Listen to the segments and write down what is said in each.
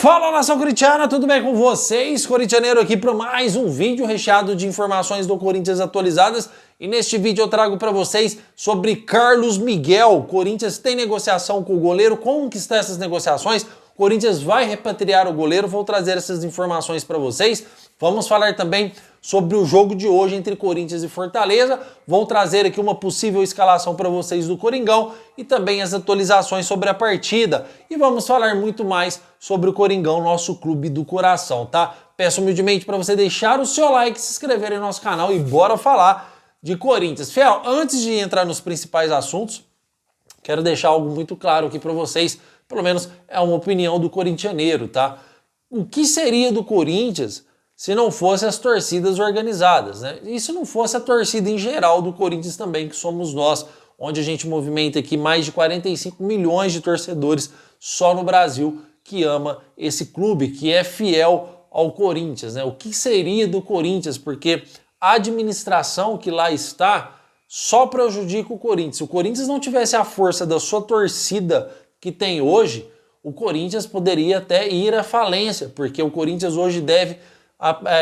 Fala, nação corintiana, tudo bem com vocês? Corintianeiro aqui para mais um vídeo recheado de informações do Corinthians atualizadas. E neste vídeo eu trago para vocês sobre Carlos Miguel. O Corinthians tem negociação com o goleiro. Como que estão essas negociações? O Corinthians vai repatriar o goleiro. Vou trazer essas informações para vocês. Vamos falar também sobre o jogo de hoje entre Corinthians e Fortaleza. Vou trazer aqui uma possível escalação para vocês do Coringão e também as atualizações sobre a partida. E vamos falar muito mais sobre o Coringão, nosso clube do coração, tá? Peço humildemente para você deixar o seu like, se inscrever no nosso canal e bora falar de Corinthians. Fiel, antes de entrar nos principais assuntos, quero deixar algo muito claro aqui para vocês, pelo menos é uma opinião do corintianeiro, tá? O que seria do Corinthians se não fosse as torcidas organizadas, né? E se não fosse a torcida em geral do Corinthians também, que somos nós, onde a gente movimenta aqui mais de 45 milhões de torcedores só no Brasil que ama esse clube, que é fiel ao Corinthians, né? O que seria do Corinthians? Porque a administração que lá está só prejudica o Corinthians. Se o Corinthians não tivesse a força da sua torcida que tem hoje, o Corinthians poderia até ir à falência, porque o Corinthians hoje deve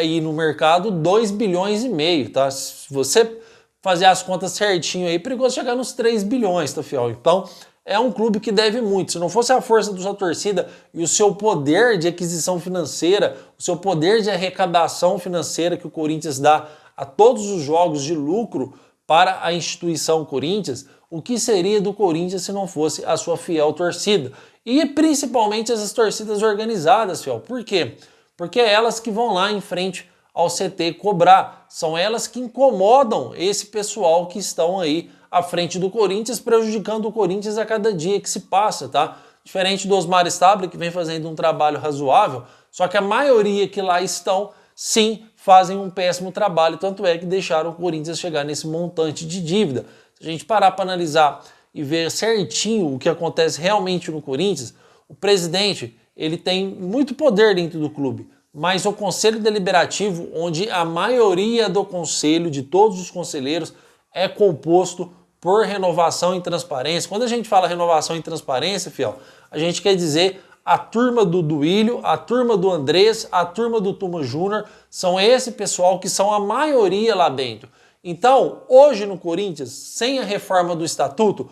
ir no mercado 2 bilhões e meio, tá? Se você fazer as contas certinho aí, é perigoso chegar nos 3 bilhões, tá, fiel? Então, é um clube que deve muito. Se não fosse a força da sua torcida e o seu poder de aquisição financeira, o seu poder de arrecadação financeira que o Corinthians dá a todos os jogos de lucro para a instituição Corinthians, o que seria do Corinthians se não fosse a sua fiel torcida? E principalmente essas torcidas organizadas, fiel. Por quê? Porque é elas que vão lá em frente ao CT cobrar. São elas que incomodam esse pessoal que estão aí à frente do Corinthians, prejudicando o Corinthians a cada dia que se passa, tá? Diferente do Osmar Stable, que vem fazendo um trabalho razoável, só que a maioria que lá estão, sim, fazem um péssimo trabalho, tanto é que deixaram o Corinthians chegar nesse montante de dívida. Se a gente parar para analisar e ver certinho o que acontece realmente no Corinthians, o presidente, ele tem muito poder dentro do clube, mas o conselho deliberativo, onde a maioria do conselho, de todos os conselheiros, é composto por renovação e transparência. Quando a gente fala renovação e transparência, fiel, a gente quer dizer a turma do Duílio, a turma do Andrés, a turma do Tuma Júnior, são esse pessoal que são a maioria lá dentro. Então, hoje no Corinthians, sem a reforma do estatuto,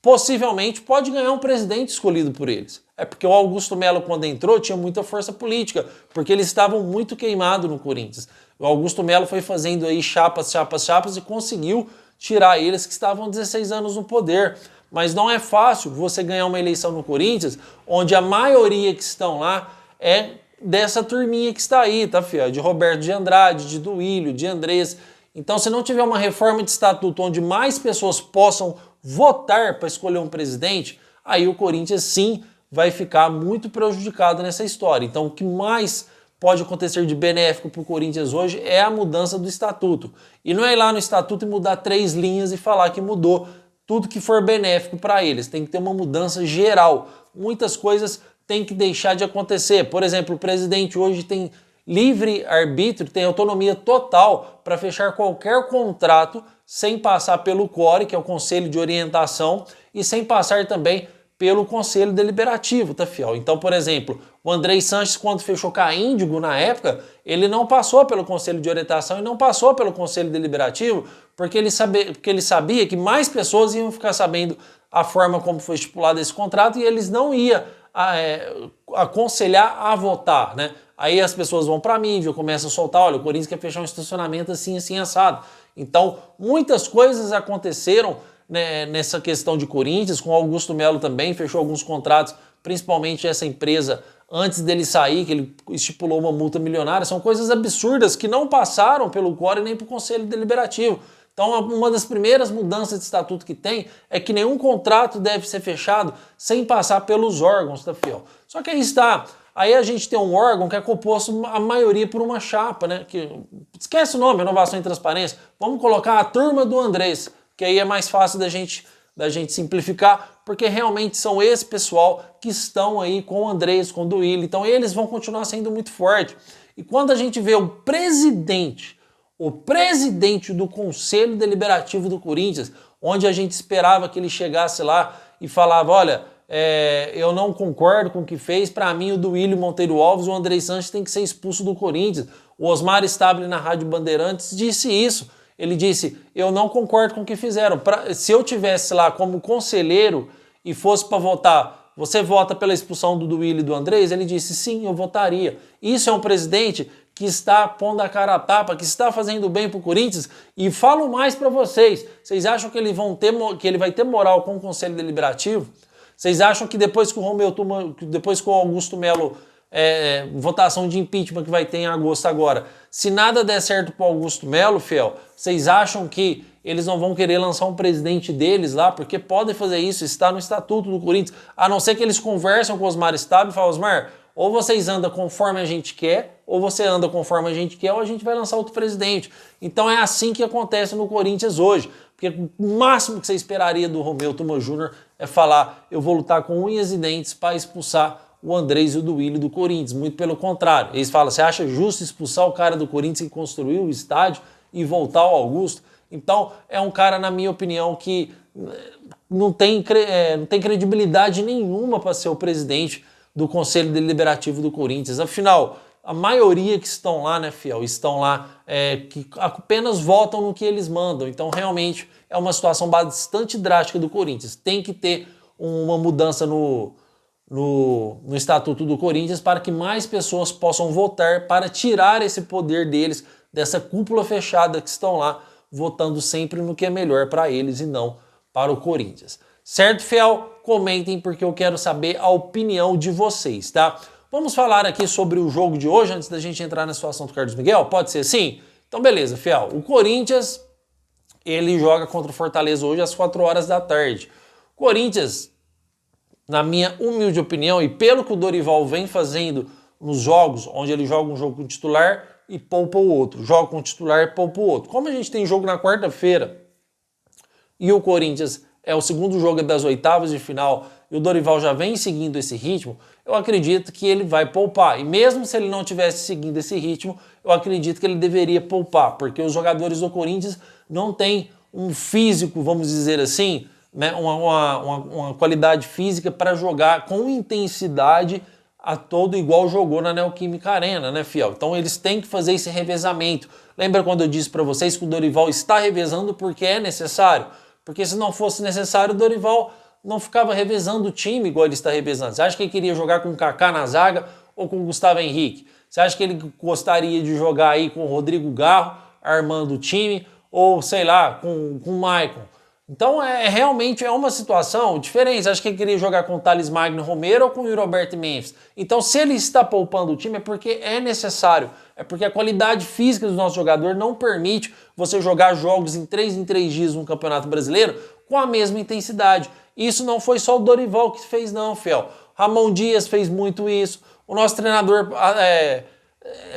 possivelmente pode ganhar um presidente escolhido por eles. É porque o Augusto Melo, quando entrou, tinha muita força política, porque eles estavam muito queimados no Corinthians. O Augusto Melo foi fazendo aí chapas e conseguiu tirar eles que estavam 16 anos no poder. Mas não é fácil você ganhar uma eleição no Corinthians, onde a maioria que estão lá é dessa turminha que está aí, tá, filho? De Roberto de Andrade, de Duílio, de Andrés. Então, se não tiver uma reforma de estatuto onde mais pessoas possam votar para escolher um presidente, aí o Corinthians sim vai ficar muito prejudicado nessa história. Então, o que mais pode acontecer de benéfico para o Corinthians hoje é a mudança do estatuto. E não é ir lá no estatuto e mudar 3 linhas e falar que mudou tudo que for benéfico para eles. Tem que ter uma mudança geral. Muitas coisas têm que deixar de acontecer. Por exemplo, o presidente hoje tem livre arbítrio, tem autonomia total para fechar qualquer contrato sem passar pelo CORE, que é o Conselho de Orientação, e sem passar também pelo Conselho Deliberativo, tá, fiel? Então, por exemplo, o Andrés Sanches, quando fechou com a Índigo na época, ele não passou pelo Conselho de Orientação e não passou pelo Conselho Deliberativo, porque ele sabia que mais pessoas iam ficar sabendo a forma como foi estipulado esse contrato e eles não iam aconselhar a votar, né? Aí as pessoas vão para a mídia, começam a soltar, olha, o Corinthians quer fechar um estacionamento assim, assim, assado. Então, muitas coisas aconteceram, né, nessa questão de Corinthians, com o Augusto Melo também, fechou alguns contratos, principalmente essa empresa, antes dele sair, que ele estipulou uma multa milionária. São coisas absurdas que não passaram pelo CORE nem para o Conselho Deliberativo. Então, uma das primeiras mudanças de estatuto que tem é que nenhum contrato deve ser fechado sem passar pelos órgãos, tá, fiel? Só que aí está. Aí a gente tem um órgão que é composto a maioria por uma chapa, né? Que, esquece o nome, renovação e transparência. Vamos colocar a turma do Andrés, que aí é mais fácil da gente simplificar, porque realmente são esse pessoal que estão aí com o Andrés, com o Duílio. Então eles vão continuar sendo muito fortes. E quando a gente vê o presidente do Conselho Deliberativo do Corinthians, onde a gente esperava que ele chegasse lá e falava, olha, eu não concordo com o que fez. Para mim, o Duílio Monteiro Alves, o Andrei Sanches tem que ser expulso do Corinthians. O Osmar Stabile, na Rádio Bandeirantes, disse isso. Ele disse, eu não concordo com o que fizeram. Se eu tivesse lá como conselheiro e fosse para votar, você vota pela expulsão do Duílio e do Andrés? Ele disse, sim, eu votaria. Isso é um presidente que está pondo a cara a tapa, que está fazendo bem para o Corinthians. E falo mais para vocês. Vocês acham que ele vai ter moral com o Conselho Deliberativo? Vocês acham que depois que o Augusto Melo, votação de impeachment que vai ter em agosto agora, se nada der certo para o Augusto Melo, fiel, vocês acham que eles não vão querer lançar um presidente deles lá? Porque podem fazer isso, está no estatuto do Corinthians, a não ser que eles conversam com o Osmar Stabile e falam, Osmar, ou vocês andam conforme a gente quer, ou você anda conforme a gente quer, ou a gente vai lançar outro presidente. Então é assim que acontece no Corinthians hoje. Porque o máximo que você esperaria do Romeu Tuma Júnior é falar, eu vou lutar com unhas e dentes para expulsar o Andrés e o Duílio do Corinthians. Muito pelo contrário. Eles falam, você acha justo expulsar o cara do Corinthians que construiu o estádio e voltar ao Augusto? Então é um cara, na minha opinião, que não tem credibilidade nenhuma para ser o presidente do Conselho Deliberativo do Corinthians. Afinal, a maioria que estão lá, né, fiel, estão lá que apenas votam no que eles mandam. Então, realmente, é uma situação bastante drástica do Corinthians. Tem que ter uma mudança no Estatuto do Corinthians para que mais pessoas possam votar para tirar esse poder deles, dessa cúpula fechada que estão lá, votando sempre no que é melhor para eles e não para o Corinthians. Certo, fiel? Comentem porque eu quero saber a opinião de vocês, tá? Vamos falar aqui sobre o jogo de hoje, antes da gente entrar na situação do Carlos Miguel? Pode ser assim? Então beleza, fiel. O Corinthians, ele joga contra o Fortaleza hoje às 4 horas da tarde. O Corinthians, na minha humilde opinião, e pelo que o Dorival vem fazendo nos jogos, onde ele joga um jogo com o titular e poupa o outro, joga com o titular e poupa o outro. Como a gente tem jogo na quarta-feira e o Corinthians é o segundo jogo das oitavas de final e o Dorival já vem seguindo esse ritmo, eu acredito que ele vai poupar. E mesmo se ele não estivesse seguindo esse ritmo, eu acredito que ele deveria poupar, porque os jogadores do Corinthians não têm um físico, vamos dizer assim, né, uma qualidade física para jogar com intensidade a todo igual jogou na Neoquímica Arena, né, fiel? Então eles têm que fazer esse revezamento. Lembra quando eu disse para vocês que o Dorival está revezando porque é necessário? Porque se não fosse necessário, o Dorival não ficava revezando o time igual ele está revezando. Você acha que ele queria jogar com o Kaká na zaga ou com o Gustavo Henrique? Você acha que ele gostaria de jogar aí com o Rodrigo Garro armando o time ou, sei lá, com o Maicon? Então realmente é uma situação diferente. Você acha que ele queria jogar com o Thales Magno Romero ou com o Roberto Memphis? Então se ele está poupando o time é porque é necessário. É porque a qualidade física do nosso jogador não permite você jogar jogos em 3 dias no Campeonato Brasileiro com a mesma intensidade. Isso não foi só o Dorival que fez não, fiel. Ramon Dias fez muito isso. O nosso treinador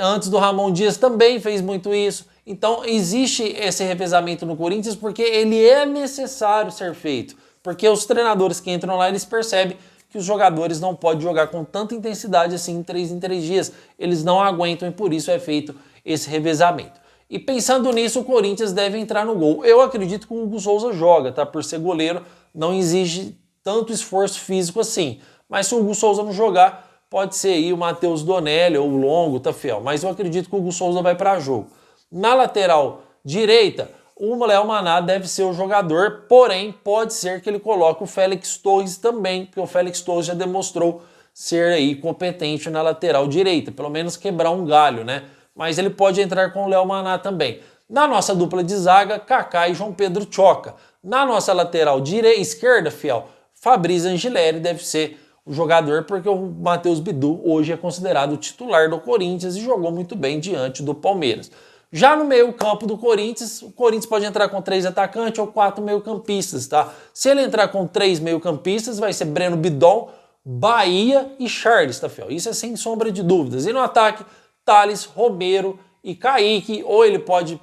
antes do Ramon Dias também fez muito isso. Então existe esse revezamento no Corinthians porque ele é necessário ser feito. Porque os treinadores que entram lá, eles percebem que os jogadores não podem jogar com tanta intensidade assim em 3 dias. Eles não aguentam e por isso é feito esse revezamento. E pensando nisso, o Corinthians deve entrar no gol. Eu acredito que o Hugo Souza joga, tá? Por ser goleiro, não exige tanto esforço físico assim. Mas se o Hugo Souza não jogar, pode ser aí o Matheus Donelli ou o Longo, tá, fiel? Mas eu acredito que o Hugo Souza vai para jogo. Na lateral direita, o Léo Maná deve ser o jogador, porém pode ser que ele coloque o Félix Torres também, porque o Félix Torres já demonstrou ser aí competente na lateral direita, pelo menos quebrar um galho, né? Mas ele pode entrar com o Léo Maná também. Na nossa dupla de zaga, Kaká e João Pedro Choca. Na nossa lateral esquerda, fiel, Fabrício Angileri deve ser o jogador, porque o Matheus Bidu hoje é considerado o titular do Corinthians e jogou muito bem diante do Palmeiras. Já no meio campo do Corinthians, o Corinthians pode entrar com 3 atacantes ou 4 meio-campistas, tá? Se ele entrar com 3 meio-campistas, vai ser Breno Bidon, Bahia e Charles, tá, fiel? Isso é sem sombra de dúvidas. E no ataque, Thales, Romero e Kaique, ou ele pode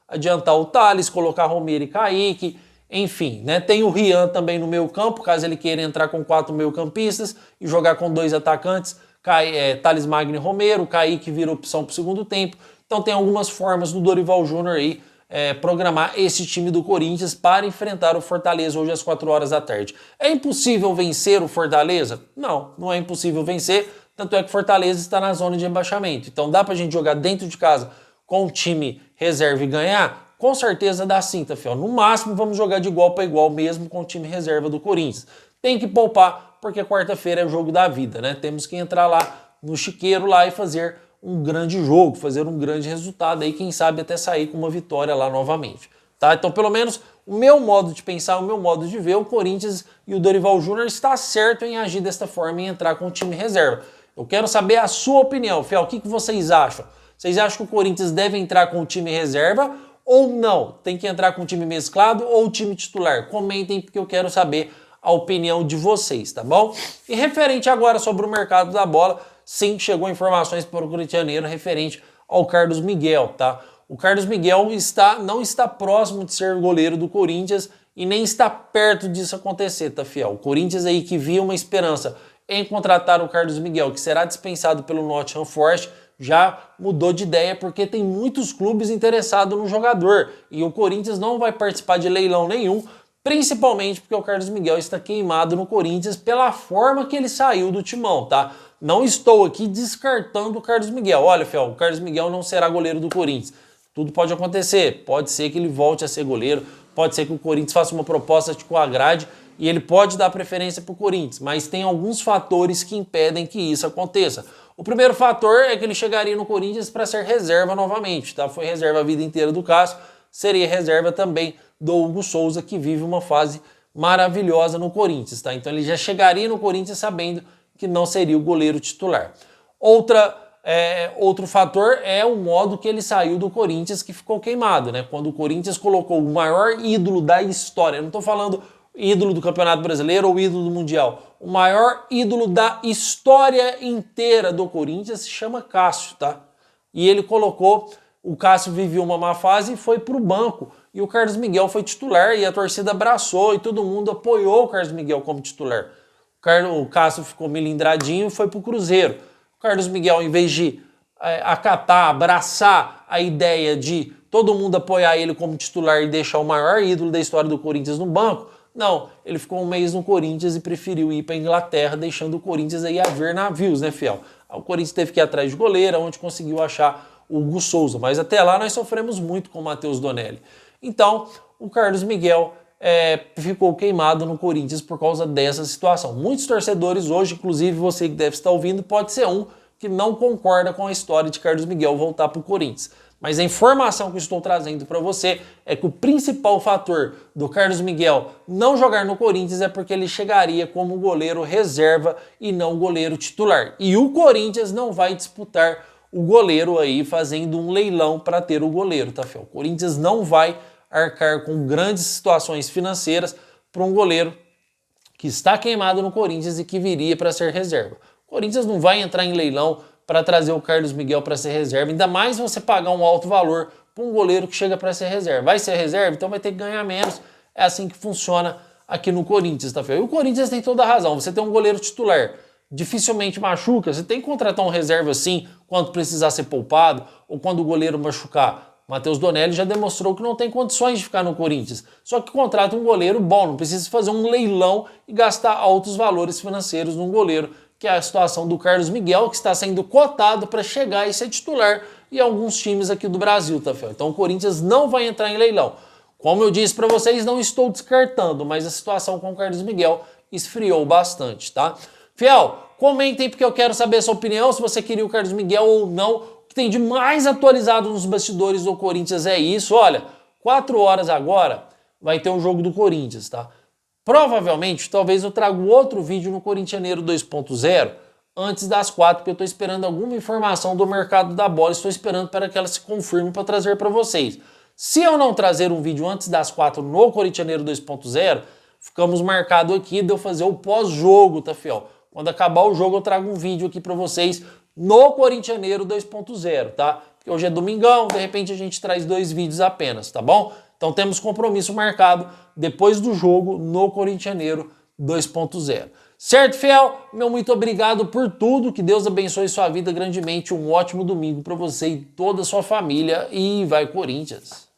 adiantar o Thales, colocar Romero e Kaique, enfim, né? Tem o Rian também no meio campo, caso ele queira entrar com 4 meio-campistas e jogar com 2 atacantes, Thales Magno e Romero, Kaique vira opção para o segundo tempo. Então tem algumas formas do Dorival Júnior aí programar esse time do Corinthians para enfrentar o Fortaleza hoje às 4 horas da tarde. É impossível vencer o Fortaleza? Não, não é impossível vencer, tanto é que o Fortaleza está na zona de rebaixamento. Então dá pra gente jogar dentro de casa com o time reserva e ganhar? Com certeza dá sim, tá, fiel? No máximo vamos jogar de igual para igual mesmo com o time reserva do Corinthians. Tem que poupar, porque quarta-feira é o jogo da vida, né? Temos que entrar lá no chiqueiro lá e fazer um grande jogo, fazer um grande resultado aí, quem sabe até sair com uma vitória lá novamente, tá? Então, pelo menos, o meu modo de pensar, o meu modo de ver, o Corinthians e o Dorival Júnior está certo em agir desta forma e entrar com o time reserva. Eu quero saber a sua opinião, fiel, o que vocês acham? Vocês acham que o Corinthians deve entrar com o time reserva ou não? Tem que entrar com o time mesclado ou o time titular? Comentem, porque eu quero saber a opinião de vocês, tá bom? E referente agora sobre o mercado da bola, sim, chegou informações para o corintianeiro referente ao Carlos Miguel, tá? O Carlos Miguel não está próximo de ser goleiro do Corinthians e nem está perto disso acontecer, tá, fiel? O Corinthians aí que via uma esperança em contratar o Carlos Miguel, que será dispensado pelo Nottingham Forest, já mudou de ideia porque tem muitos clubes interessados no jogador e o Corinthians não vai participar de leilão nenhum, principalmente porque o Carlos Miguel está queimado no Corinthians pela forma que ele saiu do timão, tá? Não estou aqui descartando o Carlos Miguel. Olha, fiel, o Carlos Miguel não será goleiro do Corinthians. Tudo pode acontecer. Pode ser que ele volte a ser goleiro, pode ser que o Corinthians faça uma proposta que o agrade e ele pode dar preferência para o Corinthians, mas tem alguns fatores que impedem que isso aconteça. O primeiro fator é que ele chegaria no Corinthians para ser reserva novamente, tá? Foi reserva a vida inteira do Cássio, seria reserva também do Hugo Souza, que vive uma fase maravilhosa no Corinthians, tá? Então ele já chegaria no Corinthians sabendo que não seria o goleiro titular. Outro fator é o modo que ele saiu do Corinthians, que ficou queimado, né? Quando o Corinthians colocou o maior ídolo da história, eu não estou falando ídolo do Campeonato Brasileiro ou ídolo do Mundial, o maior ídolo da história inteira do Corinthians se chama Cássio, tá? E ele colocou, o Cássio viveu uma má fase e foi para o banco, e o Carlos Miguel foi titular, e a torcida abraçou, e todo mundo apoiou o Carlos Miguel como titular. O Cássio ficou melindradinho e foi para o Cruzeiro. O Carlos Miguel, em vez de acatar, abraçar a ideia de todo mundo apoiar ele como titular e deixar o maior ídolo da história do Corinthians no banco, não, ele ficou um mês no Corinthians e preferiu ir para a Inglaterra, deixando o Corinthians aí a ver navios, né, fiel? O Corinthians teve que ir atrás de goleiro, onde conseguiu achar o Hugo Souza, mas até lá nós sofremos muito com o Matheus Donelli. Então, o Carlos Miguel ficou queimado no Corinthians por causa dessa situação. Muitos torcedores hoje, inclusive você que deve estar ouvindo, pode ser um que não concorda com a história de Carlos Miguel voltar para o Corinthians. Mas a informação que eu estou trazendo para você é que o principal fator do Carlos Miguel não jogar no Corinthians é porque ele chegaria como goleiro reserva e não goleiro titular. E o Corinthians não vai disputar o goleiro aí fazendo um leilão para ter o goleiro, tá, Fel? O Corinthians não vai arcar com grandes situações financeiras para um goleiro que está queimado no Corinthians e que viria para ser reserva. O Corinthians não vai entrar em leilão para trazer o Carlos Miguel para ser reserva, ainda mais você pagar um alto valor para um goleiro que chega para ser reserva. Vai ser reserva, então vai ter que ganhar menos. É assim que funciona aqui no Corinthians, tá, Fel? E o Corinthians tem toda a razão. Você tem um goleiro titular, dificilmente machuca, você tem que contratar um reserva assim quando precisar ser poupado ou quando o goleiro machucar. Matheus Donelli já demonstrou que não tem condições de ficar no Corinthians. Só que contrata um goleiro bom, não precisa fazer um leilão e gastar altos valores financeiros num goleiro, que é a situação do Carlos Miguel, que está sendo cotado para chegar e ser titular em alguns times aqui do Brasil, tá, Fel? Então o Corinthians não vai entrar em leilão. Como eu disse para vocês, não estou descartando, mas a situação com o Carlos Miguel esfriou bastante, tá? Fiel, comentem porque eu quero saber a sua opinião, se você queria o Carlos Miguel ou não. O que tem de mais atualizado nos bastidores do Corinthians é isso. Olha, 4 horas agora vai ter um jogo do Corinthians, tá? Provavelmente, talvez eu traga outro vídeo no Corintianeiro 2.0 antes das 4, porque eu estou esperando alguma informação do mercado da bola, estou esperando para que ela se confirme para trazer para vocês. Se eu não trazer um vídeo antes das 4 no Corintianeiro 2.0, ficamos marcados aqui de eu fazer o pós-jogo, tá, fiel? Quando acabar o jogo eu trago um vídeo aqui para vocês no Corintianeiro 2.0, tá? Porque hoje é domingão, de repente a gente traz 2 vídeos apenas, tá bom? Então temos compromisso marcado depois do jogo no Corintianeiro 2.0. Certo, fiel? Meu muito obrigado por tudo, que Deus abençoe sua vida grandemente, um ótimo domingo para você e toda a sua família e vai Corinthians!